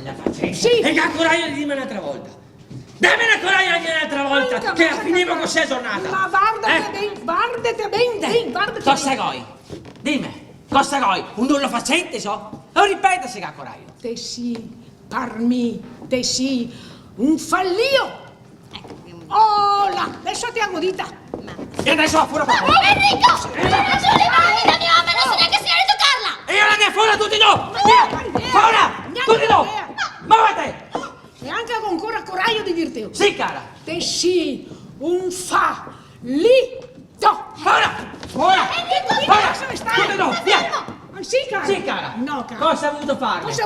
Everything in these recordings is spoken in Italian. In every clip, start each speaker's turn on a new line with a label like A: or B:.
A: la faccenda.
B: Sì.
A: E che al coraggio di dirmi un'altra volta. Dammi una coraggio anche un'altra volta, che finiamo con questa giornata.
B: Ma guardate bene, guardate bene, guardate
A: Cosa
B: bene.
A: vuoi? Dimmi, cosa vuoi? Un dullo facente, so? O ripeta se che ha coraggio.
B: Te sì, parmi, te sì, un fallio. Oh là, adesso ti hago dita.
A: E adesso fuori per
C: Enrico! Non sono le mani da mia mamma, non so neanche se di toccarla!
A: E ora che fuori tutti no! Via! Fuori! Tutti no! Muovete!
B: E anche con ancora coraggio di dirtelo.
A: Sì, cara!
B: Te sì, un fallito.
A: Fuori! Fuori!
B: Enrico,
A: Tutti no! Via!
B: Sì, cara.
A: Sì, cara!
B: No, cara.
A: Cosa hai voluto fare?
B: Cosa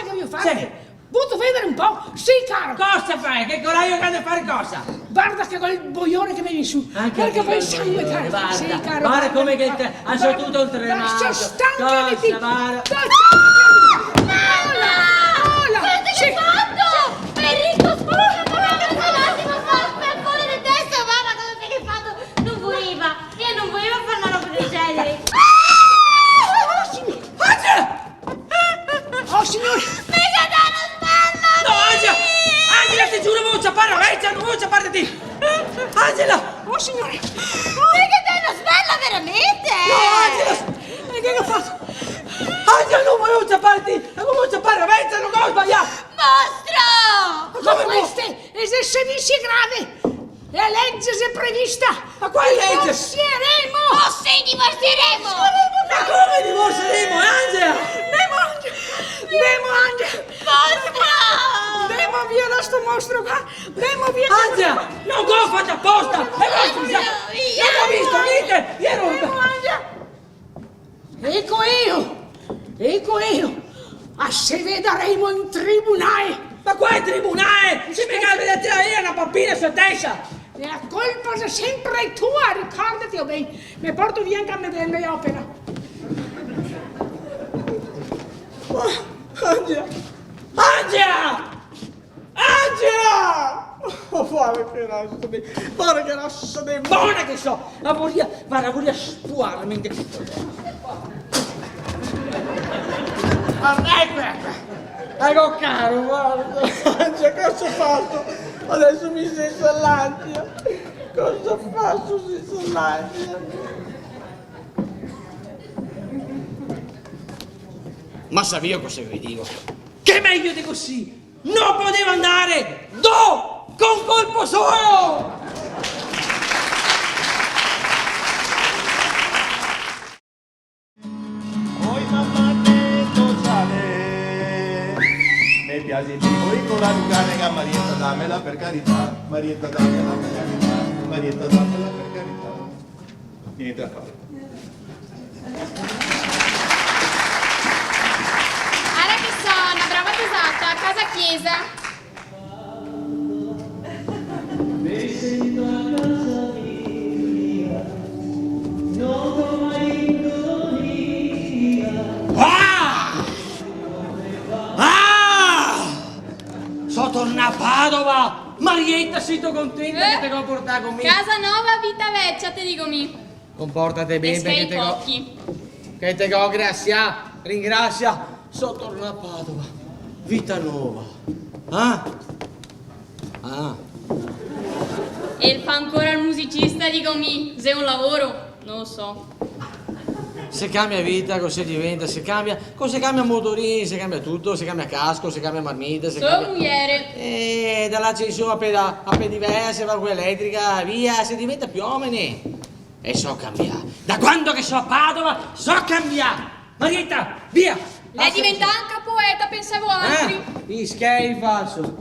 B: che voglio fare?
A: Sì.
B: Voluto vedere un po'? Sì, cara.
A: Cosa fai? Che coraggio che hai da fare cosa?
B: Guarda che quel boione che vieni su. Guarda poi il sangue, cara.
A: Guarda,
B: Sì, cara.
A: guarda come che ha sottuto un tremato.
B: Lascia stanchi di
A: Guarda.
B: Ola!
C: Cosa hai fatto? Enrico, scusa, un attimo, per fuori di testa, mamma, cosa hai fatto? Non voleva, io non volevo fare una roba del genere.
B: Oh, signore!
C: Mica danno spalla!
A: No, Angela! Angela, ti giuro, non ciappare, Angela, non vuoi ciappare di te! Angela!
B: Oh, signore!
C: Mica danno spalla, veramente?
A: No, Angela!
B: E che ho fatto?
A: Angela, non volevo ciappare di te! Non volevo ciappare, Angela, non ho sbagliato!
C: Mostro!
B: Ma queste è servizio grave! La legge è prevista!
A: Ma quale legge?
B: Divorzieremo!
C: Oh sì, divorzieremo!
A: Ma come divorzieremo, Angela?
B: Andiamo, Angela!
C: Mostro!
B: Andiamo via da sto mostro qua! Andiamo via!
A: Angela, non l'ho fatto apposta! E voi scusate! Non ho visto niente!
B: Andiamo, Angela! Ecco io! Assevereremo in tribunale!
A: Ma quale tribunale? Se mi cade da tirare una pappina sulla testa!
B: E la colpa è sempre tua, ricordati bene! Mi porto via anche a vedere opera!
A: Angela! Angela! Angela! Oh, guarda che razza di buona che so! Ma voglio stuarmi! Ecco caro, guarda! Angela, cosa ho fatto? Adesso mi sento l'ansia! Cosa faccio senza l'ansia? Ma sapevo io cosa vi dico? Che meglio di così! Non potevo andare! Con colpo solo!
D: Oi mamma che lo sale, mi piace il tipo con la lucana, Marietta dammela per carità, Marietta dammela per carità, Marietta dammela per carità. Niente da fare.
E: Ara che sono, brava tesata, a casa chiesa.
A: Sono tornato a Padova! Marietta, sei tu contenta che te lo portare con me?
E: Casa nuova, vita vecchia, te dico mi.
A: Comportate
E: E
A: bene
E: sei
A: perché
E: pochi.
A: che te go ringrazia. Sono tornato a Padova. Vita nuova. Ah? Ah.
E: E fa ancora il musicista, dico mi. Se è un lavoro, non lo so.
A: Se cambia vita, cosa diventa? Se cambia motorini, se cambia tutto, se cambia casco, se cambia marmita, se
E: Sono
A: cambia...
E: mugliere.
A: E dalla su a pe diversa, va quella elettrica, via, si diventa più uomini. E so cambiare. Da quando che so a Padova, so cambiare. Marietta, via!
E: Lei diventa anche poeta, pensavo altri.
A: Gli schei falso.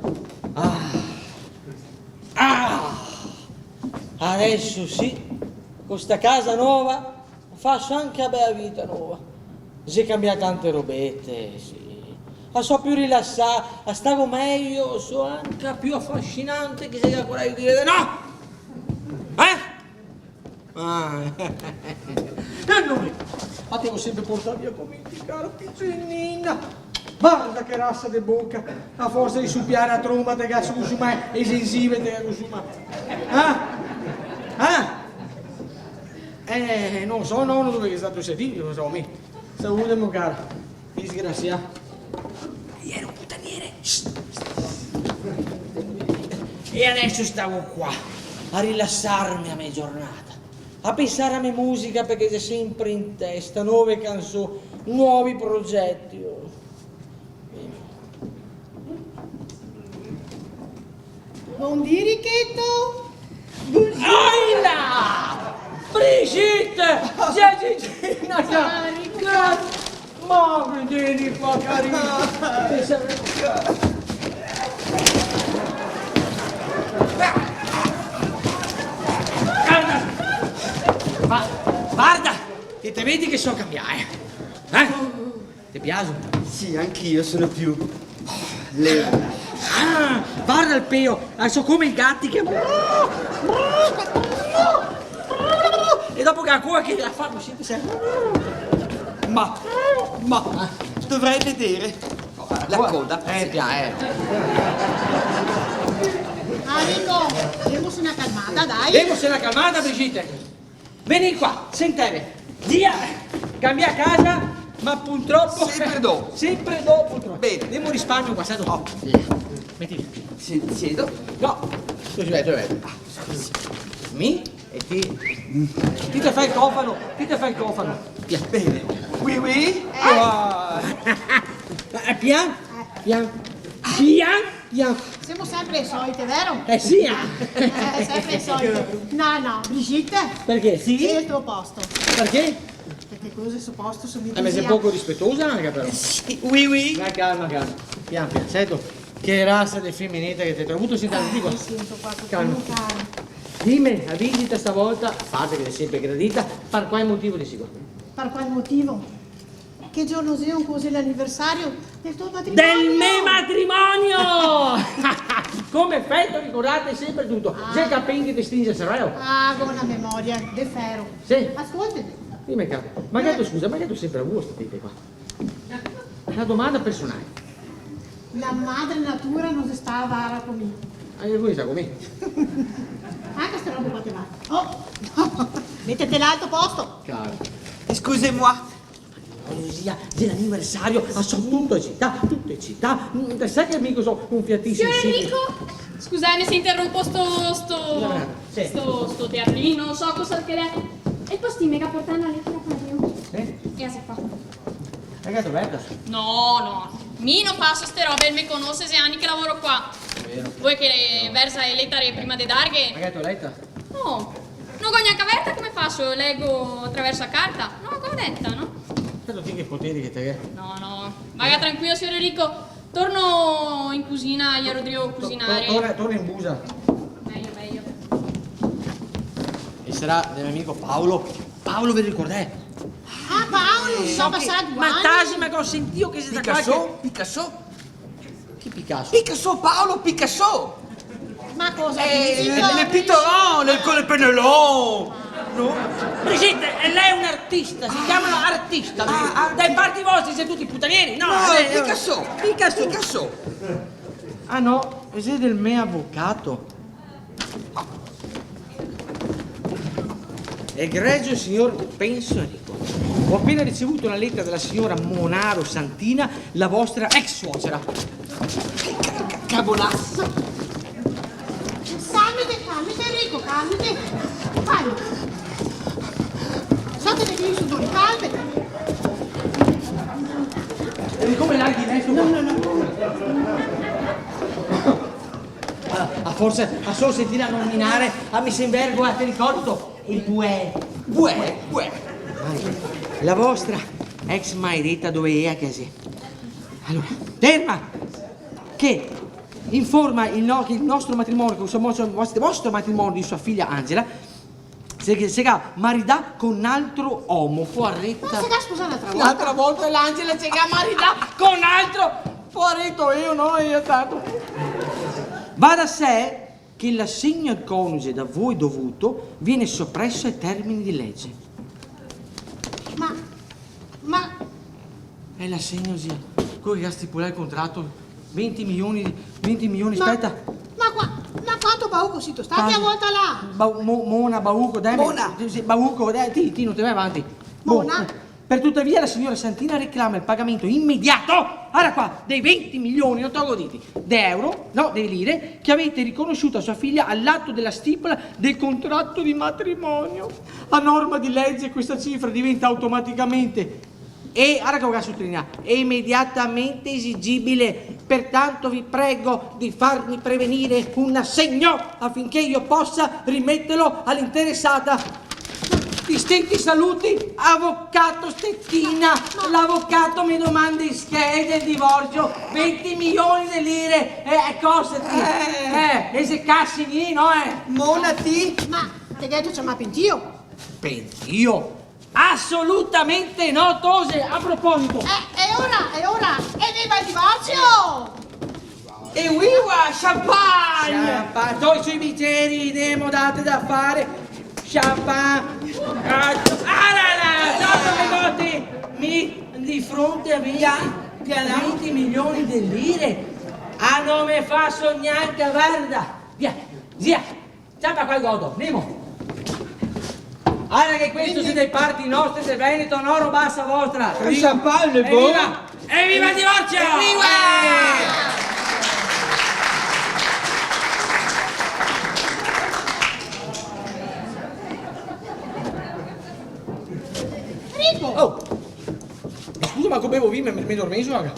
A: Adesso sì, con sta casa nuova faccio anche a bella vita nuova. Si cambia tante robette, sì. Ma so più rilassata, stavo meglio, so anche più affascinante che sei ancora io di vedere. No! E noi, ma devo sempre portare via come cara piccinina. Guarda che rassa di bocca, a forza di supiare a tromba te che su me, e sensive te che su non so nonno dove è stato sentito, non so me. Salute mio caro, disgraziato. Ieri un puttaniere. E adesso stavo qua, a rilassarmi a me giornata, a pensare a me musica perché c'è sempre in testa nuove canzoni, nuovi progetti. Oh.
B: Non dire Richetto?
A: Aila! Brigitte! C'è Gigina! Ma vedi qua carina! Ma guarda! Che te vedi che so cambiare! Eh? Ti piace?
F: Sì, anch'io sono più lento.
A: Ah, guarda il peo! So come i gatti che... E dopo che ancora che la fanno sempre...
F: Ma dovrei vedere la coda.
B: Rico, demos una calmata, dai.
A: Devo se la calmata, Brigitte! Vieni qua, sentite! Dia! Cambia casa, ma purtroppo...
F: Sempre dopo.
A: Sempre dopo, purtroppo.
F: Bene.
A: Devo risparmio qua, stato... Oh, metti via.
F: Siedo.
A: No! Scusi, Mi? E ti... Ti te fai il cofano, Via.
F: Bene. Oui, oui.
A: Pian?
B: Siamo sempre i soliti, vero?
A: Sì!
B: Sempre i soliti. No, Brigitte.
A: Perché?
B: Sì? È il tuo posto.
A: Perché?
B: Perché cose sul posto sono
A: Ma sei poco rispettosa anche però.
F: Sì, oui, oui.
A: Ma calma. Pian, sento. Che razza di femminita che ti ho avuto sentire di qua.
B: Mi sento qua
A: Calma. Dimmi, la visita stavolta, fate che è sempre gradita, per quale motivo di sicuro?
B: Per quale motivo? Che giorno sia così l'anniversario del tuo matrimonio?
A: Del mio matrimonio! Come effetto ricordate sempre tutto. Se capenti ti stringe il cervello.
B: Ah, buona memoria, de ferro.
A: Sì.
B: Ascoltami.
A: Dimmi caro, ma che tu scusa, ma che tu sempre avuto queste qua? Una domanda personale.
B: La madre natura non si sta avara con me.
A: Voi sa com'è?
B: Anche sta roba qua te va. Oh! Mettete l'alto posto.
A: Caro.
F: Excusez-moi.
A: Sia dell'anniversario, sono tutto città. Sai che amico sono un fiatissimo.
E: Signor Enrico, scusami se interrompo
A: Sì.
E: sto teatrino, non so cosa che è. E il postime che portano alle radio.
A: Sì?
E: E si fa.
A: Ragazzi, Roberta.
E: No. Mi non faccio ste robe, mi conosce se anni che lavoro qua. Vuoi che versa e lettare prima di darghe?
A: Ragazzi, letta?
E: No. Non ho neanche aperta, come faccio? Leggo attraverso la carta? No, come detta, no?
A: Tanto ti che poteri che te.
E: No. Vaga tranquillo, signor Enrico. Torno in cucina, glielo devo cucinare.
A: Torna in busa.
E: Meglio.
A: E sarà dell'amico Paolo. Paolo vi ricordate?
B: Ah, Paolo, sono passati 2
A: Ma
B: anni.
A: tasi, ma che ho sentito che siete qua.
F: Picasso?
A: Chi Picasso?
F: Picasso, Paolo Picasso.
B: Ma cosa
F: Le pittoron, nel col pennellon. No?
A: Brigitte, e lei è un artista, si chiamano artista. Dai parti vostri siete tutti puttanieri, no?
F: Picasso.
A: Ah no, siete del mio avvocato. Egregio signor Penso Enrico, ho appena ricevuto una lettera dalla signora Monaro Santina, la vostra ex suocera.
F: Cabonazza.
B: Calmate Enrico, calmate. Vai. State lì su due, calmate.
A: E come l'hai diretto? No. Forse a solo sentire nominare, mi sembra ti ricordo il Bue. La vostra ex marita dove è che sei? Allora, ferma! Che informa il nostro matrimonio, il vostro matrimonio di sua figlia Angela, se marità con un altro uomo, poaretta.
B: Ma se la scusa un'altra volta.
A: L'altra volta l'Angela si marità con un altro, poaretto io tanto. Va da sé che l'assegno al coniuge da voi dovuto viene soppresso ai termini di legge.
B: Ma
A: È l'assegno, sia. Quello che ha stipulato il contratto, 20 milioni, aspetta.
B: ma quanto bauco si state a volta là?
A: Mona, Bauco, dai.
F: Mona.
A: Bauco, dai, ti non ti vai avanti.
B: Mona?
A: Per tuttavia la signora Santina reclama il pagamento immediato, guarda qua, dei 20 milioni, non tolgo diti, di euro, no, di lire, che avete riconosciuto a sua figlia all'atto della stipula del contratto di matrimonio. A norma di legge questa cifra diventa automaticamente, e guarda che voglio sottolineare, è immediatamente esigibile. Pertanto vi prego di farmi prevenire un assegno affinché io possa rimetterlo all'interessata. Distinti saluti, avvocato Stettina. L'avvocato mi domanda in scheda il divorzio, 20 milioni di lire, costati, e se cassi lì, no,
F: Monati.
B: Ma te che tu c'è ma pentio?
A: Pentio? Assolutamente no, Tose, a proposito.
B: E ora, e viva il divorzio!
A: E viva champagne! Poi sui bicchieri ne date da fare. Champagne! Dopo che di fronte a 20 milioni di lire, non mi fa sognare, guarda! Via, zia! Ciapa qua il godo, Nemo! Guarda che questo siete dei parti nostri del Veneto, no, robassa vostra!
F: Il champagne è buono.
A: Evviva il divorzio! Evviva!
B: Rico!
A: Oh! Scusa, ma come bevo vino mi dormeso, raga?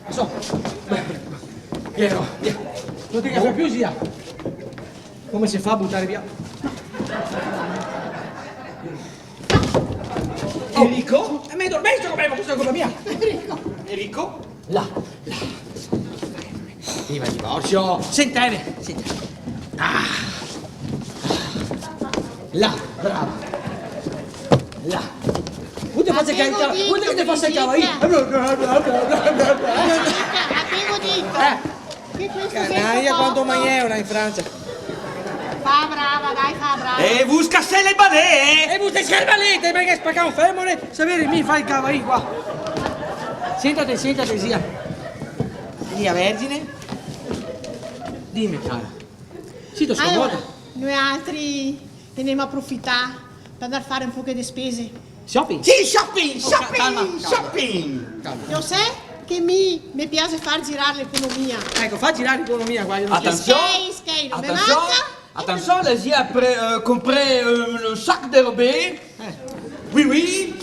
A: So. Via. Non ti capisco più, zia. Come si fa a buttare via?
F: Enrico?
A: Mi dormeso come bevo, questa è colpa mia.
F: Enrico?
A: Là. Viva il divorzio! Sentite! Là, bravo! Là! Guarda che faccia carica! Guarda che ti faccia carica!
B: Avevo detto che questo
A: Canaglia quanto mai è una in Francia!
B: Fa brava, dai, fa brava.
F: E vous cassez les balais!
A: E butte scherbalite, perché spaccavo fermone, sapere mi fai il cavallino qua. Sentate, zia. Zia Vergine. Dimmi, cara. Sì, ti scomoda.
B: Allora, noi altri teniamo a approfittare per andare a fare un po' di spese.
A: Shopping?
F: Sì, shopping!
A: calma.
B: Io sai che mi piace far girare l'economia.
A: Ecco, fa girare l'economia qua.
F: Attention!
B: Skate, non mi manca.
F: Attention, les yeux après comprer le sac dérobé. Oui.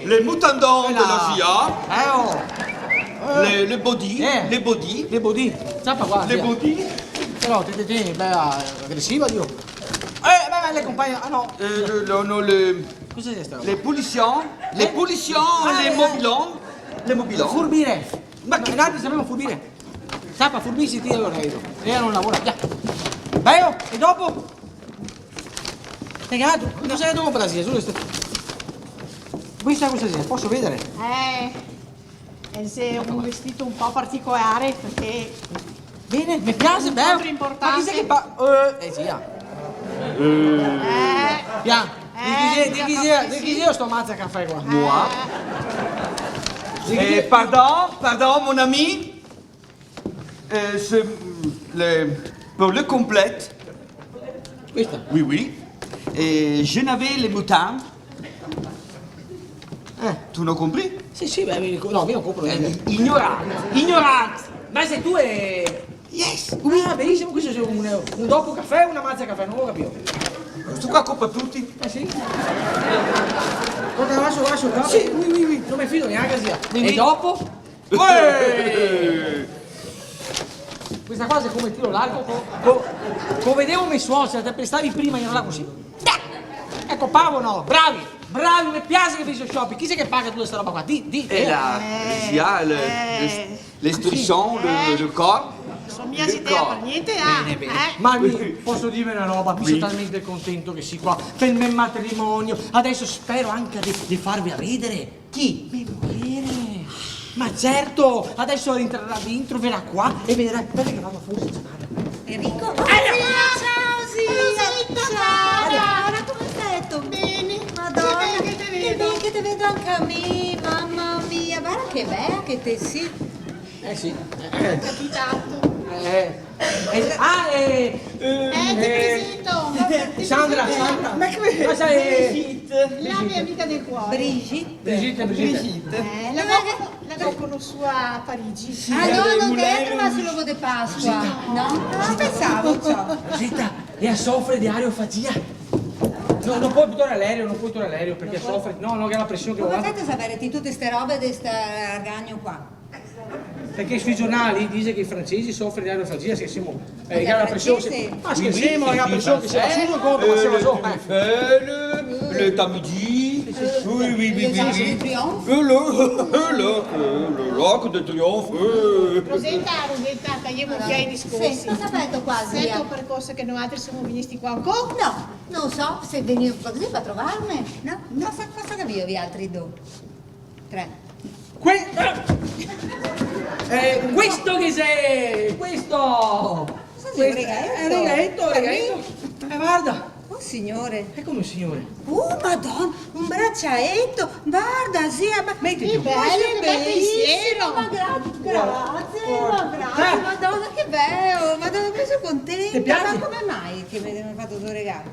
F: Les moutons de la GIA. Le body. Les body.
A: Le body. Zappa qua.
F: Les
A: zia.
F: body.
A: Però, te, bella aggressiva, Dio. Beh, le compagne. Ah no. Cos'è questa roba?
F: Les pollutions. Les pollutions, les mobilons. Les mobilons.
A: Furbire. Ma che altri sapevano furbire? Sappa, furbirsi ti allora io. Lei non lavora, via. Bello, e dopo? Cagato, non sei andato con Brasile, solo questa cosa sì, posso vedere?
B: È un vestito un po' particolare perché
A: Bene, mi piace, bello.
B: incontro importante.
A: Ma chi sei che fa? Zia. Via. Di chi sia sto mazza caffè qua?
F: Moi. Pardon, mon ami. Pour le complète.
A: Questa?
F: Oui. Et je n'avais les moutons. Tu n'as compris?
A: Sì, beh, no, io non compro niente.
F: Ignorante.
A: Ma sei tu e...
F: Yes.
A: Benissimo, questo è un dopo caffè o una mazza caffè, non lo capivo.
F: Questo qua compra tutti.
A: Sì? Guarda, lascio qua.
F: Sì, oui.
A: Non mi fido neanche sia.
F: Quindi-
A: E dopo?
F: Ouais.
A: Questa cosa è come il tiro largo. Come vedevo mi suocera, te prestavi prima io non la così. Ecco, Pavo no, bravi, mi piace che fai il shopping. Chi sei che paga tutta questa roba qua? Di.
F: Et là, il y a l'instruction, le corps.
B: sono mia idea per niente.
A: Bene. Ma posso dirvi una roba, mi sono talmente contento che si qua per il mio matrimonio. Adesso spero anche di farvi ridere. Chi? Mia moglie. Ma certo, adesso entrerà dentro, verrà qua e vedrà. Aspetta che vado fuori senza nada.
C: Enrico? Ciao, zia! Ciao! Come stai tu?
B: Bene.
C: Madonna,
B: Che vedo.
C: che te vedo anche a me, mamma mia. Guarda che bella che te sì.
A: Sì.
B: Capitato.
A: Sandra.
B: Ma che...
A: Ma sai...
G: La mia amica del cuore.
A: Brigitte.
G: La conosciuta a Parigi.
H: Ah no, non dentro, ma sul luogo di Pasqua. No? Non pensavo, ciao.
A: Rosetta, lei soffre di areofagia. No, non puoi tornare all'aereo, perché soffre. No, che ha la pressione che
H: Come
A: va.
H: fate a sapere tutte queste robe di sta ragagno qua?
A: Perché sui giornali dice che i francesi soffrono di aerofagia, che siamo che ha la pressione.
H: francesi?
A: Ma scherziamo, che ha la pressione che si va su contro, ma si va su.
F: Le tamidi. Oui.
H: Di trionfo?
F: Le l'arc de triomphe.
G: Rosetta, tagliamo via i discorsi.
H: Sì, cosa avete qua,
G: Sento
H: zia?
G: percorso che noi altri siamo venuti qua ancora.
H: No, non so se venivo così per trovarmi. No, cosa capivo vi altri due? 3.
A: Questo che sei? Questo!
H: sei, un regaletto?
A: Regaletto. Guarda,
H: Oh signore.
A: è come un signore.
H: Madonna, un braccialetto. Guarda, zia.
A: Mettiti.
G: Che bello, che bel pensiero.
H: Ma grazie, madonna che bello, madonna che sono contenta.
A: Ti piace?
H: Ma come mai che mi hai fatto due regali?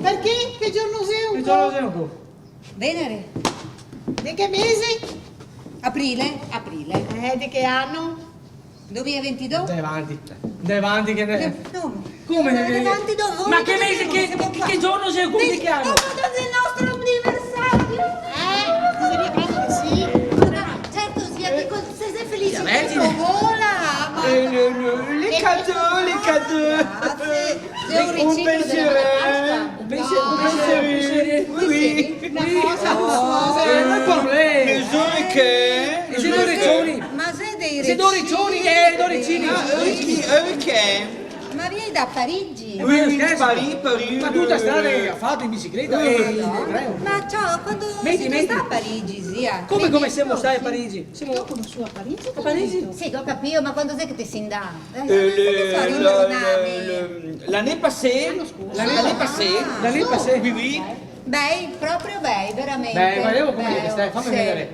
G: Perché? Che giorno sei un
A: Che giorno
G: po'?
A: sei un po'?
H: Venere,
G: Di che mese?
H: aprile,
G: Di che anno?
H: 2022.
A: Dai avanti che ne... Come
H: davanti dove?
A: Ma che mese, che giorno sei? Come ti chiami?
H: Oh, madonna, è il nostro anniversario.
G: Ti sei ricordato che sì?
H: Madonna, certo, zia, che sei felice che vola. Ma
F: Les cadeaux.
H: grazie. Sei un
F: Un
H: riciclo
F: pensiero.
H: della Pasqua.
F: Oui.
G: Una cosa lussuosa.
A: Non è problema.
F: Les oreilles.
A: E se non riccioni?
H: Ma sei dei
A: Se non riccioni, doricini.
F: Perché?
H: Ma vieni da Parigi.
F: Oui, Paris.
A: Ma tutta strada che ha fatto in bicicletta
H: Ma ciao, quando
A: Metti.
H: si sta a Parigi, zia?
A: Come siamo stati a Parigi? Siamo
G: Io conosco a Parigi.
A: a Parigi?
H: Sì, ho capito, ma quando sei che ti si indà? L'année
F: L'année passée. L'année passée. Oui.
H: Bei, proprio bei, veramente.
A: Beh, volevo come dire, stai, fammi
H: Sì,
A: vedere.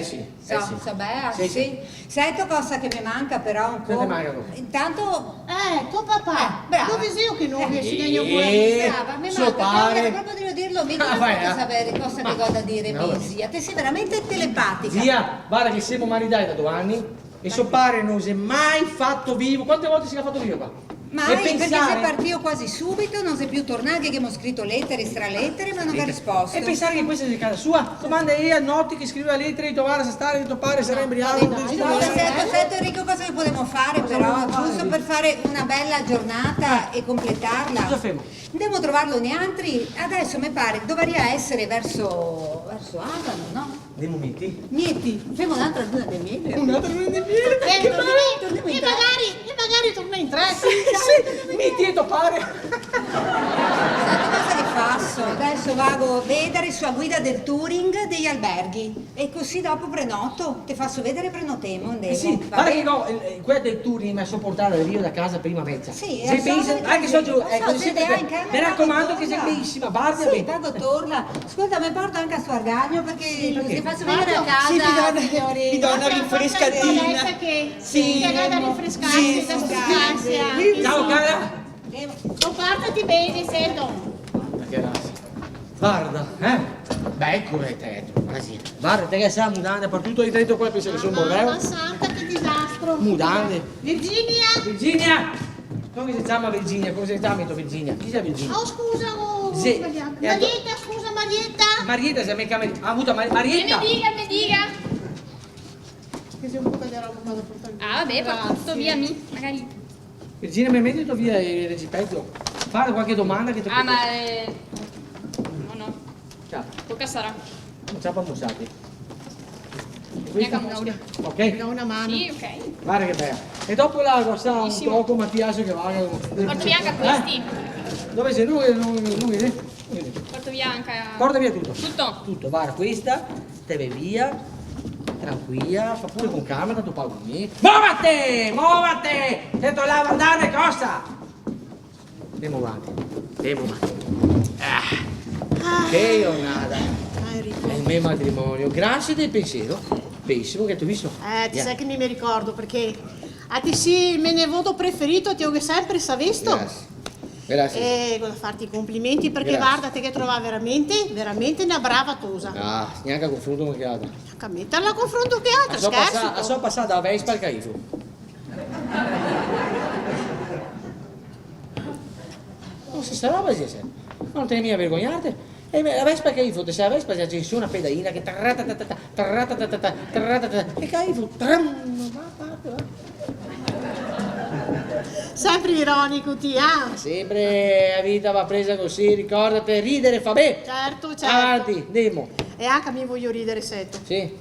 A: Sì.
H: So beh,
A: Sì.
H: sì. Sento cosa che mi manca però un po'.
A: Cosa ti manca?
H: Intanto...
G: Tuo papà.
H: brava.
G: Dove sei io che non riesci a io
H: Brava, mi
A: suo
H: manca,
A: padre.
H: proprio devo dirlo, mi
A: Ah, vai,
H: devo sapere cosa che ho da dire,
A: no.
H: zia. Te sei veramente telepatica.
A: Zia, guarda che siamo maritati da 2 anni e suo padre non si è mai fatto vivo. Quante volte si è fatto vivo qua?
H: Ma
A: E
H: perché
A: pensare-
H: sei partito quasi subito, non sei più tornato, che abbiamo scritto lettere, stralettere, ma non ha risposto.
A: E pensare che questa sia casa sua? Domanda lei a Notti che scriveva lettere di trovare, se stare, di topare, se era embriaco.
H: No, sento Enrico, cosa potremmo fare però, giusto per fare una bella giornata e completarla.
A: Cosa femo?
H: Devo trovarlo neanche, adesso mi pare, dovrebbe essere verso Avano, no?
A: Dei momenti?
H: Niente, femo un'altra luna del miele.
A: Un'altra luna di miele?
G: E
H: torniamo in
G: magari torna in tre.
A: Sì, mi ti topare.
H: Sai cosa che faccio? Adesso vado a vedere sua guida del touring degli alberghi e così dopo prenoto, ti faccio vedere prenotemo, andiamo.
A: Sì,
H: va
A: guarda che
H: bene?
A: no, quella del turni mi ha sopportato io da casa prima mezza.
H: Sì,
A: se
H: so
A: pensa,
H: che
A: anche se oggi,
H: lo so,
A: così
H: se
A: sempre
H: te hai in camera,
A: mi raccomando che sei
H: torna.
A: bellissima, guarda
H: Sì, vado torna. Ascolta, mi porto anche a suo argagno perché ti faccio vedere a casa.
F: Mi dà una rinfrescatina.
G: Sì, che da rinfrescarsi, da spostarsi.
A: Ciao cara.
G: Comportati bene, sento.
A: Ma che razza. Guarda, beh, ecco te, guarda, te che sei mudande, per tutto il dentro qua penso che sono
G: Mamma
A: borreo.
G: santa, che disastro.
A: Mudande.
G: Virginia?
A: Come si chiama Virginia? Come si chiama Virginia? Chi è Virginia?
G: Oh, scusa, ho
A: Sì.
G: sbagliato.
A: E
G: Marietta, scusa, Marietta.
A: Marietta, se mi chiama... Ha avuto
E: E
A: Marietta.
E: mi dica.
G: Che sei un po' di roba da portare.
E: Ah, vabbè, porto tutto via, magari.
A: Virginia, mi metti tutto via il recipetto. Fare qualche domanda che ti...
E: Ah, ma... No,
A: Ciao,
E: tocca sarà.
A: ciao Pamusati.
E: Neanche mosca.
A: Ok?
G: Da una mano.
E: Sì, ok.
A: Guarda che bella. E dopo la costa un
E: Bellissimo.
A: poco Mattias che va.
E: Porto via anche questi.
A: Dove sei? Lui?
E: Porto via anche...
A: Porta via tutto.
E: Tutto.
A: Tutto, guarda, questa te vai via, tranquilla, fa pure con calma, tanto pago me. Muovate! Se tu la andare cosa? Andiamo avanti. Che giornata. È il mio matrimonio. Grazie del pensiero. Pessimo che tu hai visto.
G: Ti sai che mi ricordo perché A te sì, il mio nevoto preferito, ti ho sempre visto.
A: Grazie.
G: E devo farti i complimenti perché
A: Grazie.
G: guarda te che trova veramente una brava tosa.
A: Ah, neanche a confronto con che altro.
G: A metterla a confronto che altro, scherzo.
A: Sono passato da Vespa al Caifo. Non si sta roba, sì. Non te ne mica vergognate. E la Vespa al Caifo, se la Vespa c'è su una pedalina che e Caifo,
G: Sempre ironico ti, ah?
A: sempre la vita va presa così, ricordate, ridere fa bene.
G: Certo.
A: Avanti, demo.
G: E anche a me voglio ridere setto.
A: Sì.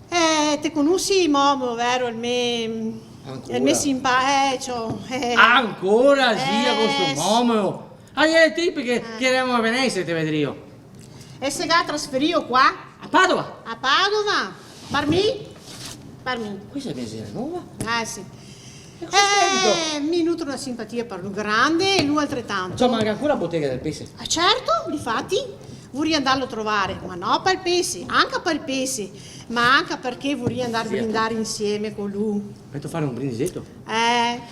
G: Te conosci Momo, vero? Il me
A: Ancora?
G: simpatico.
A: Ancora sia con
G: sì.
A: sto momo. Ah, è tipi che chiediamo a Venezia, te vedrò.
G: E se ga trasferio qua?
A: A Padova.
G: A Padova? Per me?
A: Questa è benzina nuova?
G: Sì.
A: Costa
G: Mi nutro una simpatia per lui grande e lui altrettanto.
A: Cioè, manca ancora la bottega del pesce.
G: Certo, difatti, vorrei andarlo a trovare, ma no per il pesce, anche per il pesce, ma anche perché vorrei andare a brindare insieme con lui.
A: Metto fare un brindissetto?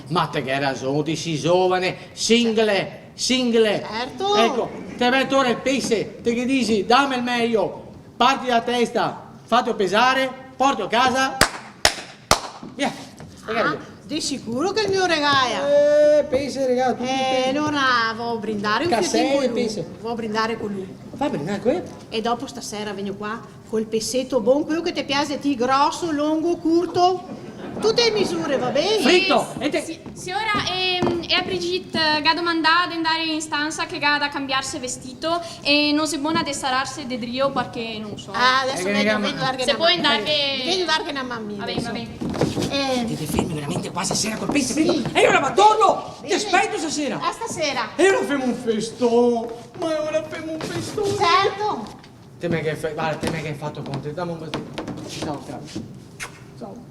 G: Ma
A: te che ragione, ti sei giovane, single.
G: Certo.
A: Ecco, te metto ora il pesce, te che dici, dammi il meglio, parti da testa, fatelo pesare, porto a casa, via.
G: di sicuro che il mio regalo.
A: Pesce, regalo, tutti
G: Allora vado a brindare un
A: Cassè
G: fiatino con
A: e
G: lui.
A: pesce.
G: Vado a brindare con lui.
A: Fai brindare qui?
G: E dopo stasera vengo qua col pessetto buon, quello che ti piace a te, grosso, lungo, curto. Tutte le misure, va bene?
A: Fritto!
E: Signora, e a Brigitte ga domandà di andare in stanza che ga da cambiarsi vestito e non si buona di sararsi de drio perché non so.
G: Adesso vedo larga
E: Se puoi andare
G: vedo larga una mammina.
E: Va bene.
A: Ti fermi veramente qua stasera col pesce, Fritto? E ora ma torno! Ti aspetto stasera!
G: A stasera.
A: E ora facciamo un festone! Ma ora facciamo un festone!
G: Certo.
A: Te me che hai fatto con te, dammi un battito. Ciao, caro. Ciao.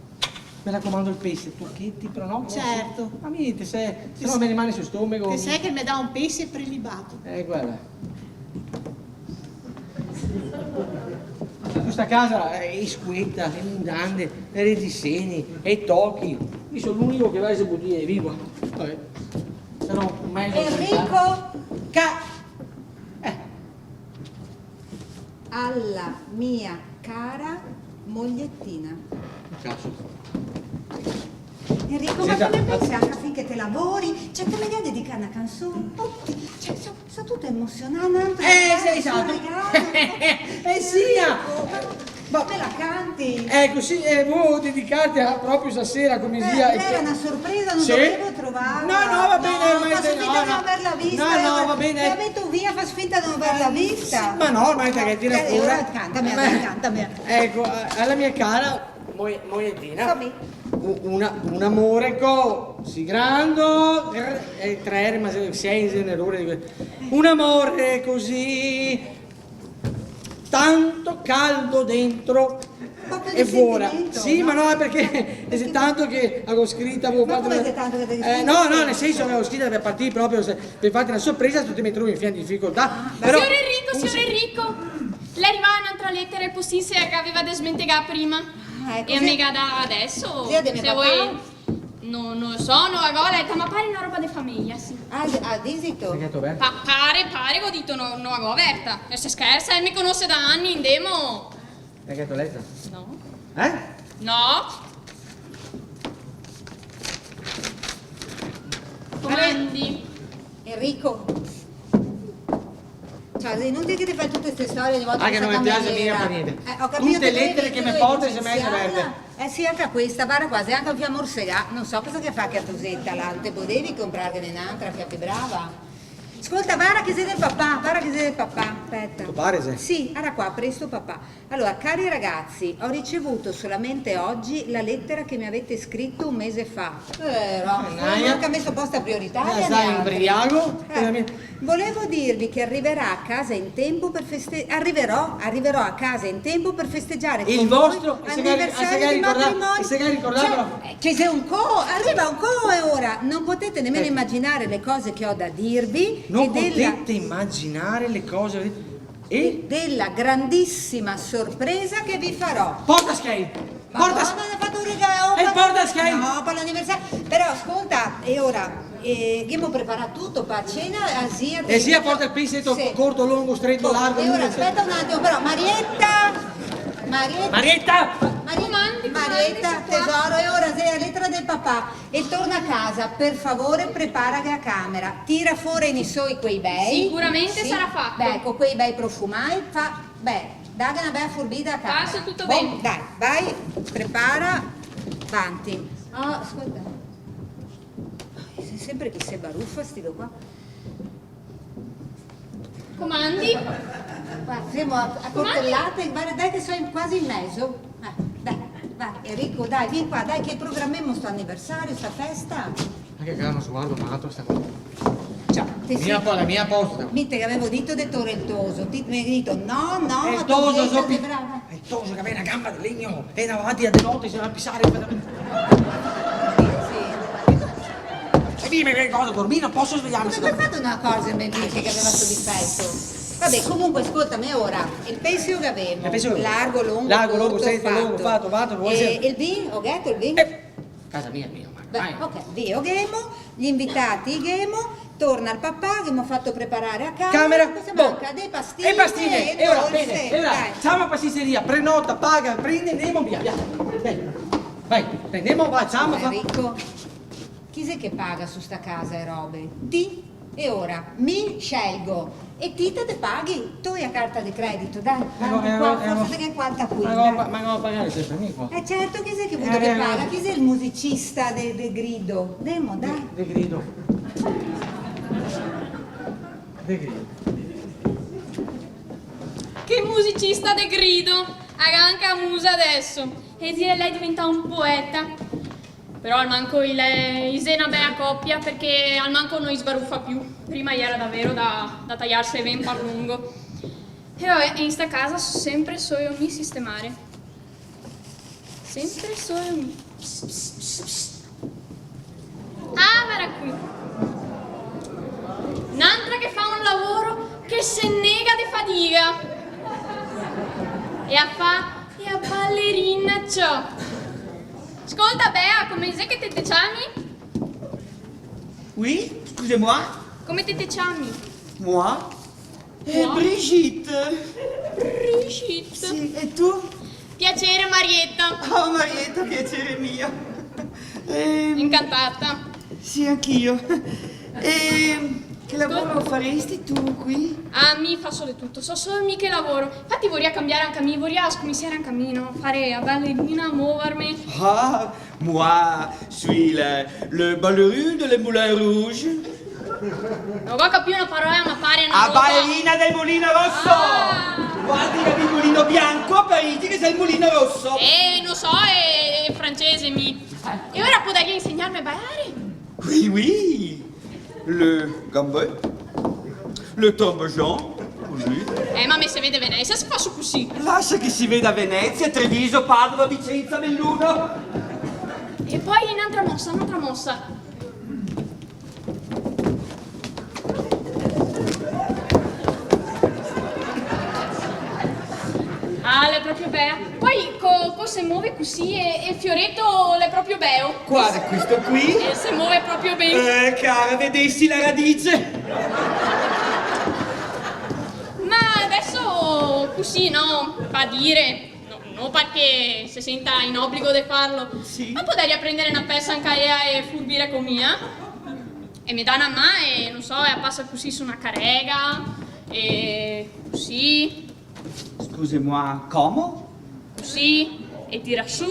A: Mi raccomando il pesce, tocchetti però no?
G: Certo.
A: Ma niente, se no mi rimane sul stomaco.
G: Che sai che mi dà un pesce prelibato.
A: Guarda. Questa casa è squetta, è grande, è reggiseni, è tocchi. Io sono l'unico che va a eseguire vivo. Vabbè. Sarò un mezzo.
H: Enrico, alla mia cara mogliettina.
A: Cazzo.
H: Enrico,
A: Senta,
H: ma come pensi anche affinché te lavori? Cioè, te mi devi dedicare una canzone? Cioè, sono tutta emozionata.
A: Sei stato. Sia!
H: Ma me la canti?
A: Ecco, sì, volevo dedicarti proprio stasera come sia.
H: Era una sorpresa, non
A: Sì?
H: dovevo trovarla.
A: No, va bene,
H: no, fas finta di non averla vista.
A: No, va bene.
H: La metto via, fas finta di non averla vista.
A: Ma no, ormai che tira fuori.
H: Ora cantami.
A: Ecco, alla mia cara mogliettina.
H: Fammi.
A: Un amore così grande, 3 ma 6 generore. Un amore così tanto caldo dentro e fuori. Sì, ma no, perché è tanto che avevo scritto, avevo fatto.
H: Come tanto che devi scrivere?
A: No, nel senso avevo scritto per partire proprio per farti una sorpresa, tu ti metti in fianco di difficoltà. Però,
E: Signor Enrico, lei arriva un'altra lettera e possisse che aveva desmentegà prima. E a me da adesso,
H: Zia di mio
E: se
H: papà?
E: vuoi, non lo so, non la gola, ma pare una roba di famiglia, sì.
H: Disito.
E: Pare che ho detto no aperta. E se scherza, mi conosce da anni in demo.
A: hai detto letta?
E: No. No. Comandi.
H: Enrico. Cioè, è inutile che ti fai tutte queste storie ogni volta
A: Che non mi piace mica per niente.
H: Ho capito
A: Tutte
H: che
A: lettere che mi porti se mai aperte.
H: Sì, anche a questa, guarda qua, sei anche un fiammor segà. Non so cosa che fa che a Tosetta, là, non te potevi comprarne un'altra, che brava. Ascolta, guarda che sei del papà, aspetta.
A: Tu pare sei?
H: Sì, guarda qua, presto papà. Allora, cari ragazzi, ho ricevuto solamente oggi la lettera che mi avete scritto un mese fa. Non ho neanche messo posta prioritaria.
A: Stai
H: neanche.
A: imbriaco?
H: Volevo dirvi che arriverà a casa in tempo per arriverò a casa in tempo per festeggiare
A: Il
H: con
A: vostro
H: voi anniversario di matrimonio. Ci sei un arriva un ora. Non potete nemmeno immaginare le cose che ho da dirvi
A: Non potete immaginare le cose
H: e della grandissima sorpresa che vi farò.
A: Porta Skate! Porta
H: Madonna, mi ha fatto un regalo,
A: E il portaschei?
H: No, per l'anniversario. Però ascolta, e ora, abbiamo preparato tutto per cena, Asia.
A: E sia porta il pizzetto corto, lungo, stretto, largo.
H: E ora aspetta un attimo, però, Marietta, tesoro, e ora sei a lettera del papà e torna a casa, per favore prepara che a camera, tira fuori i suoi quei bei.
E: Sicuramente sarà fatto.
H: Beh, ecco, quei bei profumai, dai una bella furbita a camera.
E: Passo tutto bene.
H: Dai, vai, prepara, avanti. Oh, ascolta. Sei sempre chi se baruffa, stilo qua.
E: Comandi?
H: Guarda, siamo a coltellate, guarda, dai che sono quasi in mezzo. Dai, vai, Enrico, dai, vieni qua, dai che programmiamo sto anniversario, sta festa.
A: Ma che caro sguardo malato sta qua. Ciao,
H: Sì.
A: la mia posta.
H: Mitte che avevo detto di torrentoso, ti mi hai detto no,
A: È il
H: tu
A: toso,
H: sei
A: Sopi.
H: brava.
A: È il toso che aveva una gamba di legno e davanti a notte si va a pisare.
H: Sì.
A: E dimmi che cosa, dormire, non posso svegliarmi.
H: Come hai fatto una cosa, mi dice che aveva sto difetto? Vabbè, comunque ascoltami ora, il pensiero che avevo, largo, lungo, corto,
A: stretto, lungo, fatto, vuoi
H: e il vino, ho detto il vino?
A: Casa mia,
H: Beh, ok, via, ghemo, gli invitati ghemo, torna al papà che mi ha fatto preparare a casa.
A: Camera,
H: cosa
A: boh.
H: manca? Dei pastiglie,
A: E pastiglie, e ora,
H: dolce,
A: bene, e ora,
H: dai.
A: siamo a pasticceria, prenota, paga, prende, andiamo via. Bene. Vai, prendiamo, facciamo.
H: Enrico, chi sei che paga su sta casa e robe? Ti? E ora mi scelgo e ti te paghi, tu hai a carta di credito, dai, forse che quanta qui.
A: Ma non ho pagare sempre mica.
H: Certo, chi sei che vuole che paga? Chi sei il musicista del grido? Demo, dai.
A: De grido. De grido.
E: Che musicista de grido! Anche a musa adesso. E dire lei diventa un poeta. Però al manco Ise è una bella coppia perché al manco non sbaruffa più. Prima era davvero da tagliarsi ben per lungo. E vabbè, in sta casa sempre so io mi sistemare. Sempre so io mi. Ah, guarda qui. Un'altra che fa un lavoro che se nega di fatica. E a ballerina ciò. Ascolta Bea, come sei che te chiami?
F: Oui, excusez-moi.
E: Come te chiami?
F: Moi?
E: Moi?
F: Brigitte.
E: Brigitte.
F: Sì, e tu?
E: Piacere Marietta.
F: Oh, Marietta, piacere mio.
E: Incantata.
F: Sì, anch'io. Che lavoro faresti tu qui?
E: Ah, mi fa solo tutto, so solo mi che lavoro. Infatti vorrei cambiare anche a me, vorrei scominciare anche a me, no? Fare a ballerina, muovermi.
F: Ah, moi, suis le ballerino delle Moulin Rouge.
E: Non ho capito una parola, ma pare una
F: A
E: roba.
F: ballerina del Mulino Rosso!
E: Ah.
F: Guardi che il mulino bianco a Parigi che sei il mulino rosso!
E: Non so, è francese mi. E ora potrai insegnarmi a ballare?
F: Oui, oui! Le gambet, le tombejean, così.
E: Ma me se vede Venezia, si fa su così.
F: Lascia che si veda Venezia, Treviso, Padova, Vicenza, Belluno.
E: E poi un'altra mossa. Ah, l'è proprio bea. Poi se muove così e il fioretto l'è proprio beo.
F: Guarda questo qui.
E: E se muove proprio bene.
F: Cara, vedessi la radice.
E: Ma adesso così, no? Fa dire. No, non perché si senta in obbligo di farlo.
F: Sì.
E: Ma potrei prendere una pezza anche e furbire con mia. E mi dà una mano e non so, e passa così su una carrega. E così.
F: Excusez-moi, come?
E: Così. E tira su.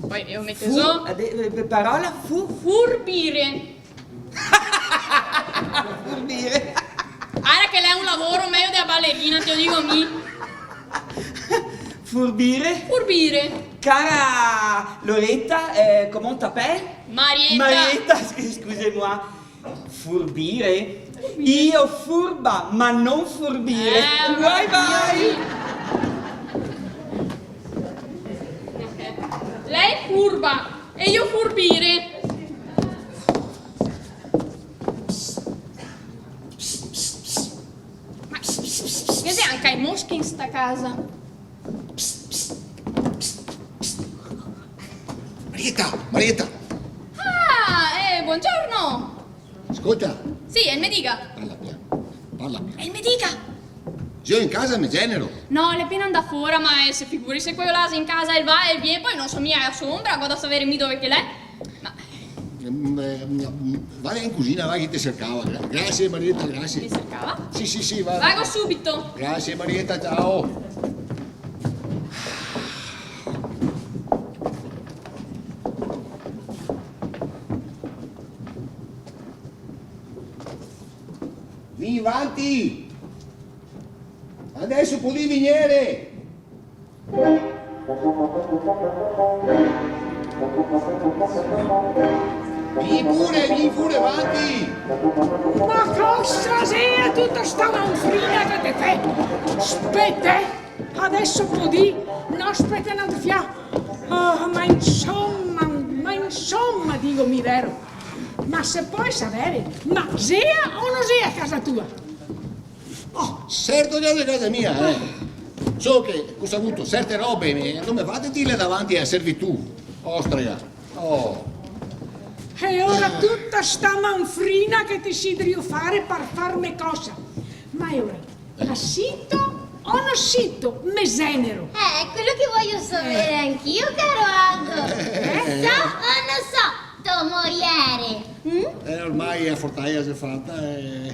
E: Poi io metto su.
F: Parola
E: Furbire.
F: furbire.
E: Ara che lei è un lavoro meglio della ballerina, te lo dico mi.
F: Furbire.
E: Furbire.
F: Cara Loretta, comment t'appelles?
E: Marietta.
F: Excusez-moi. Furbire? Io furba, ma non furbire. Bye bye.
E: Lei furba e io furbire. Ma vedi anche i moschi in sta casa.
I: Marietta.
E: Buongiorno.
I: Ascolta.
E: Sì, è il me dica.
I: Parla piano.
E: È il me dica.
I: Io in casa mi genero.
E: No, le appena andata fuori, ma se figuri se quello là in casa e va e viene, poi non so mia a sombra, vado a sapere dove che l'è. Ma
I: Vai in cucina, vai che ti cercava. Grazie Marietta, grazie.
E: mi cercava?
I: Sì, va.
E: Vago subito.
I: Grazie Marietta, ciao. Vieni avanti! Adesso puoi venire! Vieni pure avanti!
B: Ma cosa sei tutta sta manfrina che te fai? Aspetta, adesso puoi non aspetta non ti fia. Oh, ma insomma, dico mi vero. Ma se puoi sapere, ma sia o non sia a casa tua?
I: Oh, certo che è casa mia, So che ho avuto certe robe, non mi fate dire davanti a servitù, ostrega. Oh.
B: E ora tutta sta manfrina che ti si devi fare per farmi cosa? Ma ora, la sito o non sito? Mesenero.
C: Quello che voglio sapere anch'io, caro Aldo. So o non so? Moriere.
I: Ormai a Fortaia si è fatta,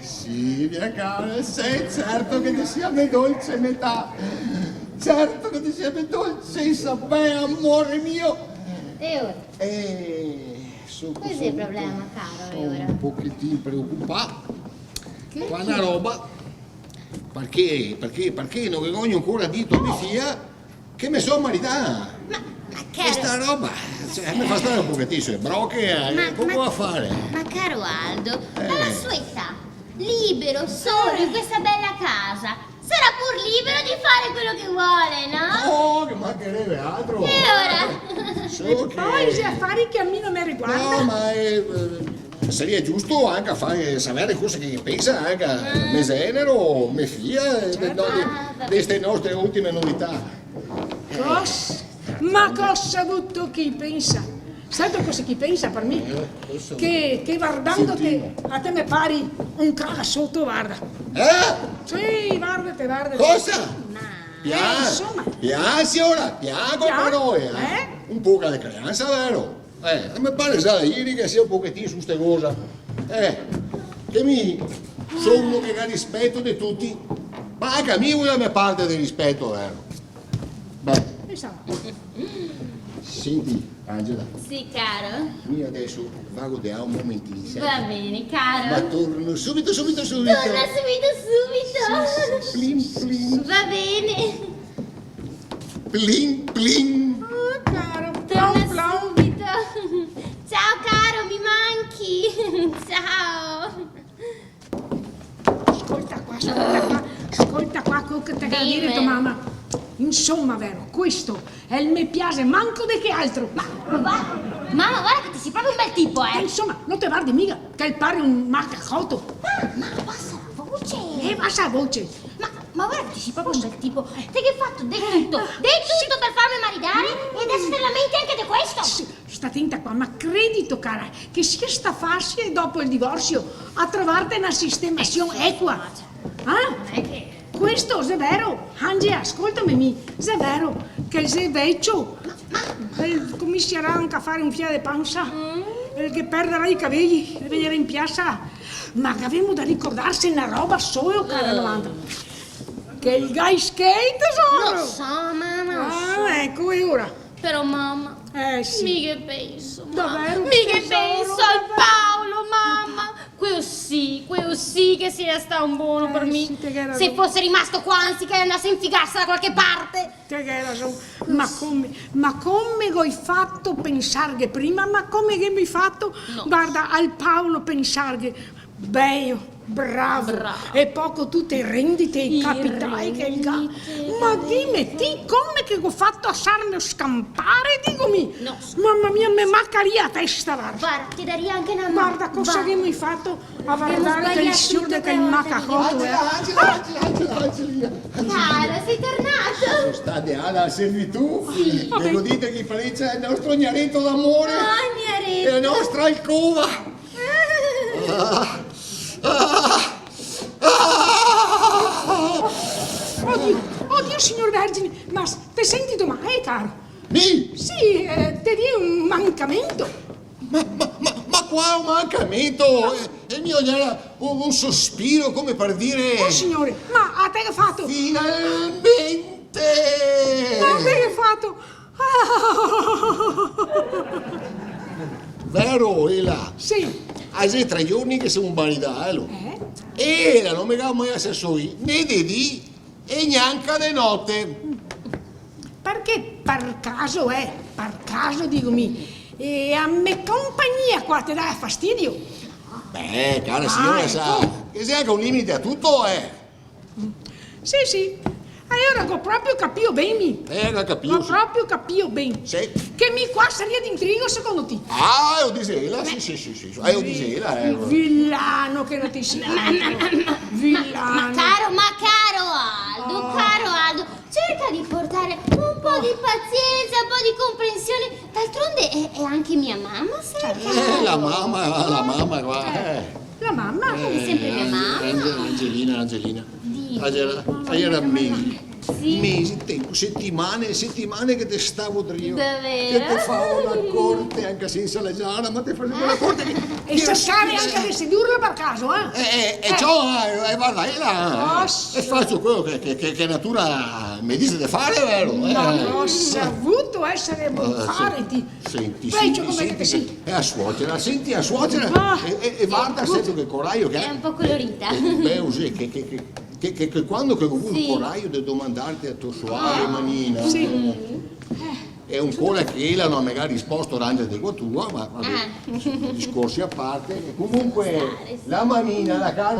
I: sì, mia cara, sei certo che ti sia né dolce metà. Certo che ti sia né dolce, sapè, amore mio.
C: E ora? Cos'è il problema, caro?
I: Sono un pochettino preoccupato. Qua una roba, perché non vergogno ancora dito a mia figlia che mi sono maritata. Questa roba, mi fa stare un pochettino sulle brocche, come va a fare?
C: Ma caro Aldo, alla sua età, libero, solo in questa bella casa, sarà pur libero di fare quello che vuole, no?
I: Oh, che mancherebbe altro!
C: E ora?
B: Poi se affari che a me non mi riguardano.
I: No, ma sarebbe giusto anche a fare sapere cosa che pensa anche a Mesenero, mia figlia, di queste nostre ultime novità.
B: Cosa? Ma cosa avuto chi pensa? Sai cosa chi pensa per me? Che guardandoti a te mi pari un cagasotto, guarda. Sì, guardate.
I: Cosa?
B: Insomma.
I: Piansi ora, piango per noi, un po' di creanza, vero? Mi pare già ieri che sia un pochettino su ste cose. Che mi sono che ha rispetto di tutti, ma anche a me vuole mia parte di rispetto, vero? Beh. Senti, Angela.
C: Sì, caro.
I: Io adesso vago da un momentino.
C: Va bene, caro.
I: Ma torno subito.
C: Torna subito.
I: Plin.
C: Va bene.
I: Plin.
B: Oh, caro,
C: Torna subito. Ciao, caro, mi manchi. Ciao.
B: Ascolta qua quello che ti devo dire tua mamma. Insomma, vero, questo è il me piace manco di che altro.
C: Mamma, guarda che ti sei proprio un bel tipo,
B: Insomma, non ti guardi mica, che il pare un macacoto.
C: Ma basta la voce.
B: Basta la voce.
C: Ma guarda che ti sei proprio un bel tipo. Te che hai fatto di tutto per farmi maritare e adesso te lamenti anche di questo.
B: Sì, sta attenta qua, ma credito, cara, che sia sta facile dopo il divorzio a trovarti una sistemazione equa.
C: Non è che...
B: Questo è vero, Angie, ascoltami, è vero che sei vecchio, comincerà anche a fare un fiato di panza, che perderà i capelli e venire in piazza, ma che abbiamo da ricordarsi una roba solo, cara 90, che il guy skate, tesoro!
C: Lo so, mamma,
B: ecco, e ora?
C: Però mamma,
B: Sì.
C: mica penso,
B: Davvero,
C: mica
B: tesoro?
C: penso al Paolo, mamma. Quello sì che sia stato un buono per me.
B: sì, te che era
C: Se
B: buono.
C: fosse rimasto qua anziché andasse a infigarsi da qualche parte.
B: Te che hai ragione. Ma come hai fatto pensare che prima? Ma come che mi hai fatto?
C: No.
B: Guarda, al Paolo pensare che bello, Bravo. E poco tu te rendite i capitai che il ga. Ma dimmi, ti come che ho fatto a farmi scampare, dicomi?
C: No.
B: Mamma mia, mi mancaria la testa, guarda.
C: Guarda, ti darei anche una mano.
B: Guarda cosa che mi hai fatto a
C: Abbiamo
B: guardare che il
C: sbagliato
B: signore
C: tutte
B: che il
C: le volte,
B: macacoto,
I: Angelina.
C: Cara, sei tornato?
I: State alla servitù. Ve lo dite che Parizia è il nostro gnaretto d'amore.
C: Gnaretto.
I: È la nostra alcova.
B: Oddio, signor Vergine, ma ti senti mai, caro?
I: Mi?
B: Sì, ti dia un mancamento.
I: Ma qua un mancamento. E mio era un sospiro come per dire.
B: Oh, signore, ma a te che hai fatto?
I: Finalmente!
B: Ma a te che hai fatto?
I: Vero, Ela?
B: Sì.
I: Hai 3 giorni che siamo maritati. E Ela non mi ha mai assessori né di dì e neanche di notte.
B: Perché per caso dicomi, e a me compagnia qua ti dà fastidio?
I: Beh, cara signora, sa che si ha un limite a tutto,
B: Sì. Allora ho proprio capito bene.
I: Ho capito.
B: Ho proprio capito bene.
I: Sì.
B: Che mi qua sarebbe d'intrigo secondo te?
I: Ah, io disela, sì. Io disela,
B: Villano che non ti si Villano.
C: Ma caro Aldo, cerca di portare un po' di pazienza, un po' di comprensione. D'altronde è anche mia mamma, sai?
I: La mamma, guarda.
B: La mamma?
C: È sempre mia mamma.
I: Angelina. Era mesi, tempo, settimane che ti stavo dritto. Che ti favo la corte anche senza la giara, ma ti facevo la corte.
B: E cercare anche di sedurla per caso,
I: E ciò, guarda, e faccio quello che natura mi dice di fare, vero?
B: Ma l'ho saputo essere bonfariti.
I: Senti,
B: Peggio come che sì.
I: E a suocera, senti a suocera e guarda sempre che coraggio che
C: È un po' colorita.
I: Beh, così, che quando che ho avuto il coraggio di domandarti a tua suave manina, è un cuore che Ela non mi ha risposto durante di tua, ma vabbè, discorsi a parte. Comunque, la manina, la carne.